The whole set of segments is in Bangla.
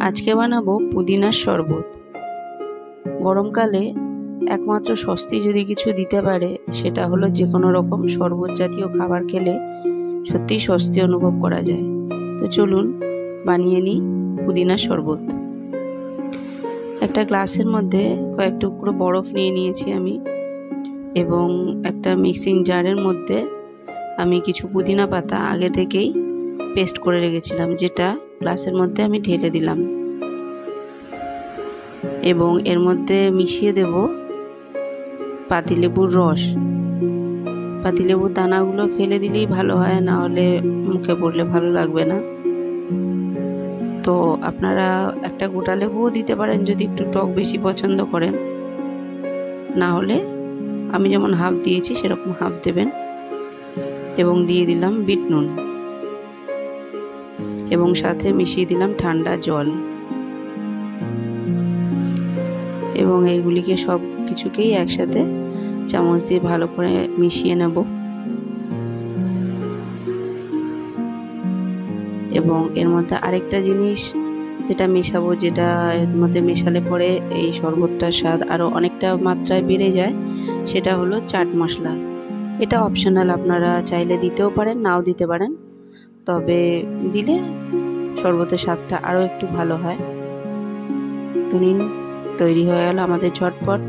আজকে বানাবো পুদিনার শরবত। গরমকালে একমাত্র স্বস্তি যদি কিছু দিতে পারে সেটা হলো যে কোনো রকম শরবত জাতীয় খাবার খেলে সত্যিই স্বস্তি অনুভব করা যায়। তো চলুন বানিয়ে নিই পুদিনার শরবত। একটা গ্লাসের মধ্যে কয়েক টুকরো বরফ নিয়ে নিয়েছি আমি, এবং একটা মিক্সিং জারের মধ্যে আমি কিছু পুদিনা পাতা আগে থেকেই পেস্ট করে রেখেছিলাম, যেটা গ্লাসের মধ্যে আমি ঢেলে দিলাম। এবং এর মধ্যে মিশিয়ে দেব পাতিলেবুর রস। পাতিলেবুর দানাগুলো ফেলে দিলেই ভালো হয়, না হলে মুখে পড়লে ভালো লাগবে না। তো আপনারা একটা গোটা লেবুও দিতে পারেন যদি একটু টক বেশি পছন্দ করেন, না হলে আমি যেমন হাফ দিয়েছি সেরকম হাফ দেবেন। এবং দিয়ে দিলাম বিট নুন, এবং সাথে মিশিয়ে দিলাম ঠান্ডা জল। এবং এইগুলিকে সব কিছুকেই একসাথে চামচ দিয়ে ভালো করে মিশিয়ে নেব। এবং এর মধ্যে আরেকটা জিনিস যেটা মেশাবো, যেটা এর মধ্যে মেশালে পরে এই শরবতটার স্বাদ আরও অনেকটা মাত্রায় বেড়ে যায়, সেটা হলো চাট মশলা। এটা অপশনাল, আপনারা চাইলে দিতেও পারেন, নাও দিতে পারেন, তবে দিলে শরবতের স্বাদটা আরও একটু ভালো হয়। তো নিন, তৈরি হয়ে গেল আমাদের ঝটপট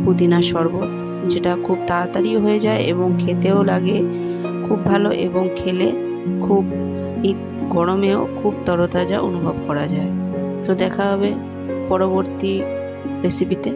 পুদিনার শরবত, যেটা খুব তাড়াতাড়িও হয়ে যায় এবং খেতেও লাগে খুব ভালো, এবং খেলে খুব গরমেও খুব তরতাজা অনুভব করা যায়। তো দেখা হবে পরবর্তী রেসিপিতে।